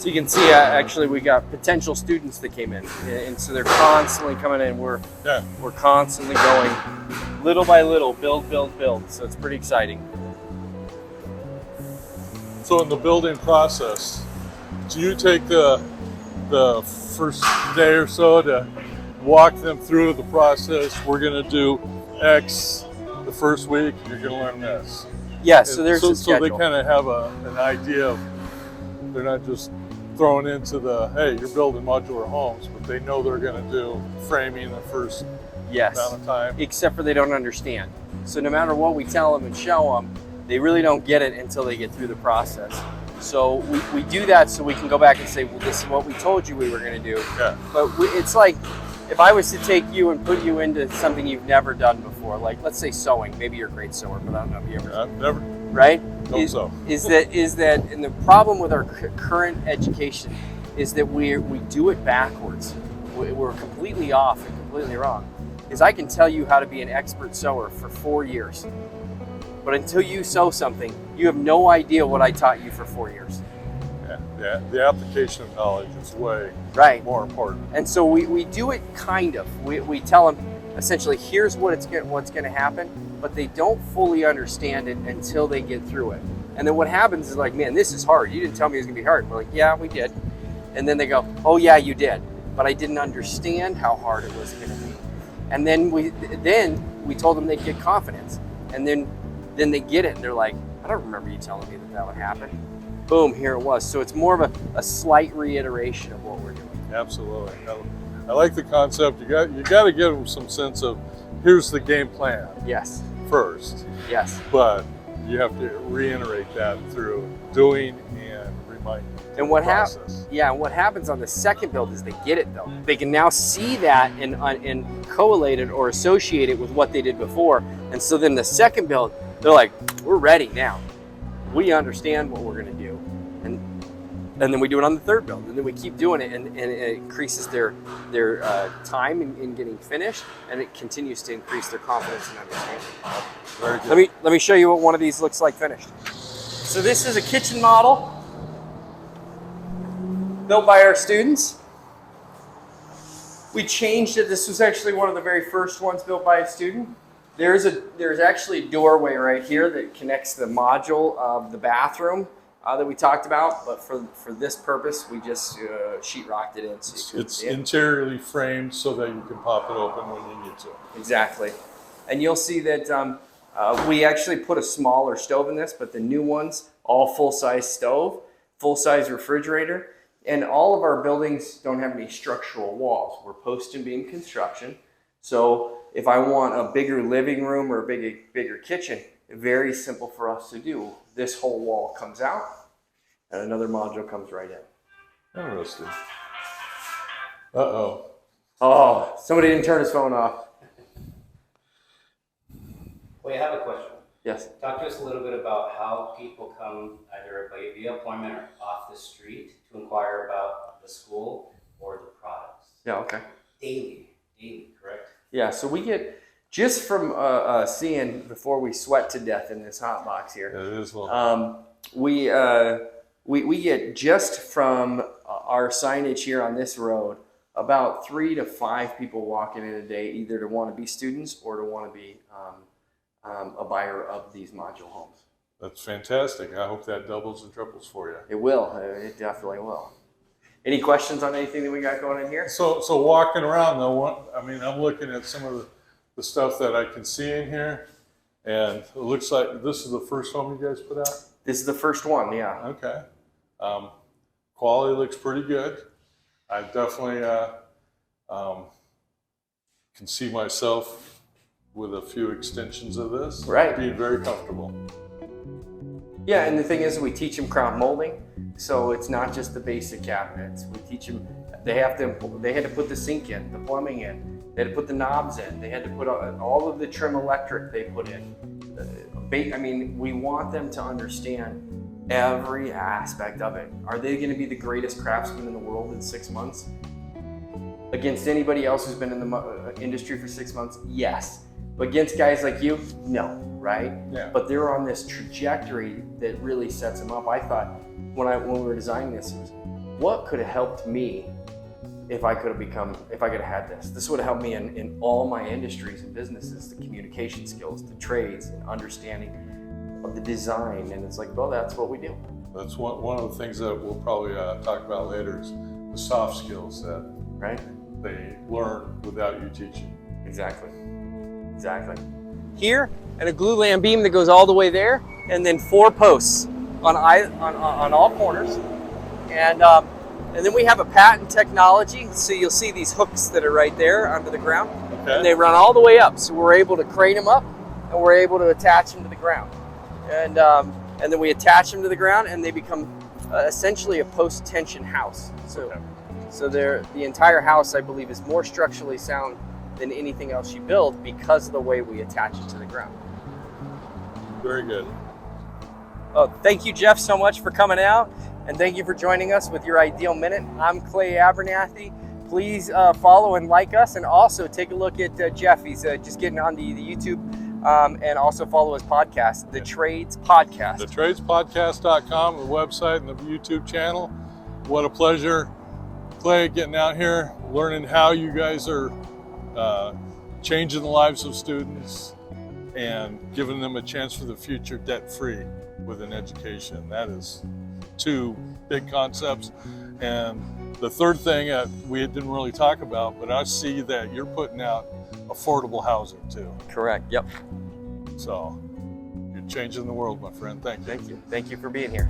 So you can see, actually, we got potential students that came in, and so they're constantly coming in. We're constantly going, little by little, build. So it's pretty exciting. So in the building process, do you take the first day or so to walk them through the process? We're going to do X the first week, and you're going to learn this. Yeah, so there's a schedule. So they kind of have an idea of, they're not just thrown into the, hey, you're building modular homes, but they know they're going to do framing the first amount of time. Except for they don't understand. So no matter what we tell them and show them, they really don't get it until they get through the process. So we do that so we can go back and say, well, this is what we told you we were going to do. Yeah. But it's like, if I was to take you and put you into something you've never done before, like let's say sewing, maybe you're a great sewer, but I don't know if you ever. I've never. Right? Hope so. Is that, and the problem with our current education is that we do it backwards. We're completely off and completely wrong. Is I can tell you how to be an expert sewer for 4 years, but until you sew something, you have no idea what I taught you for 4 years. Yeah, the application of knowledge is way more important. And so we do it kind of. We tell them essentially, here's what's going to happen, but they don't fully understand it until they get through it. And then what happens is like, man, this is hard. You didn't tell me it was going to be hard. We're like, yeah, we did. And then they go, oh yeah, you did, but I didn't understand how hard it was going to be. And then we told them they'd get confidence, and then they get it, and they're like, I don't remember you telling me that would happen. Boom, here it was. So it's more of a slight reiteration of what we're doing. Absolutely. I like the concept. You got to give them some sense of, here's the game plan. Yes. First. Yes. But you have to reiterate that through doing and reminding. And what happens? Yeah, and what happens on the second build is they get it though. They can now see that and correlate it or associate it with what they did before. And so then the second build, they're like, we're ready now. We understand what we're going to do. And then we do it on the third build, and then we keep doing it, and it increases their time in getting finished, and it continues to increase their confidence and understanding. Very good. Let me show you what one of these looks like finished. So this is a kitchen model built by our students. We changed it. This was actually one of the very first ones built by a student. There's actually a doorway right here that connects the module of the bathroom that we talked about, but for this purpose, we just sheetrocked it in. So it's interiorly framed so that you can pop it open when you need to. Exactly. And you'll see that we actually put a smaller stove in this, but the new ones, all full-size stove, full-size refrigerator, and all of our buildings don't have any structural walls. We're post and beam construction. So if I want a bigger living room or a bigger kitchen, very simple for us to do. This whole wall comes out, and another module comes right in. Interesting. Uh-oh. Oh, somebody didn't turn his phone off. Wait, I have a question. Yes. Talk to us a little bit about how people come either via appointment or off the street to inquire about the school or the products. Yeah, okay. Daily, correct? Yeah, so we get, just from seeing before we sweat to death in this hot box here. Yeah, it is well. We get just from our signage here on this road about 3 to 5 people walking in a day, either to want to be students or to want to be a buyer of these module homes. That's fantastic. I hope that doubles and triples for you. It will. It definitely will. Any questions on anything that we got going in here? So walking around though, I'm looking at some of the stuff that I can see in here, and it looks like this is the first home you guys put out? This is the first one, yeah. Okay. Quality looks pretty good. I definitely can see myself with a few extensions of this. Right. Being very comfortable. Yeah, and the thing is, we teach them crown molding, so it's not just the basic cabinets. We teach them, they had to put the sink in, the plumbing in, they had to put the knobs in, they had to put all of the trim electric they put in. We want them to understand every aspect of it. Are they going to be the greatest craftsmen in the world in 6 months? Against anybody else who's been in the industry for 6 months? Yes. But against guys like you? No, right? Yeah. But they're on this trajectory that really sets them up. I thought when we were designing this, what could have helped me if I could have had this? This would have helped me in all my industries and businesses, the communication skills, the trades, and understanding of the design. And it's like, well, that's what we do. That's one of the things that we'll probably talk about later is the soft skills that Right? they learn without you teaching. Exactly. Here, and a glulam beam that goes all the way there, and then 4 posts on all corners. And then we have a patent technology, so you'll see these hooks that are right there under the ground. Okay. And they run all the way up, so we're able to crane them up, and we're able to attach them to the ground. And then we attach them to the ground, and they become essentially a post-tension house. So the entire house, I believe, is more structurally sound than anything else you build because of the way we attach it to the ground. Very good. Oh, thank you, Jeff, so much for coming out, and thank you for joining us with your Ideal Minute. I'm Clay Abernathy. Please follow and like us, and also take a look at Jeff. He's just getting on the YouTube, and also follow his podcast, The Trades Podcast. TheTradesPodcast.com, the website and the YouTube channel. What a pleasure, Clay, getting out here, learning how you guys are changing the lives of students and giving them a chance for the future debt-free with an education. That is 2 big concepts. And the third thing we didn't really talk about, but I see that you're putting out affordable housing too. Correct, yep. So you're changing the world, my friend. Thank you. Thank you for being here.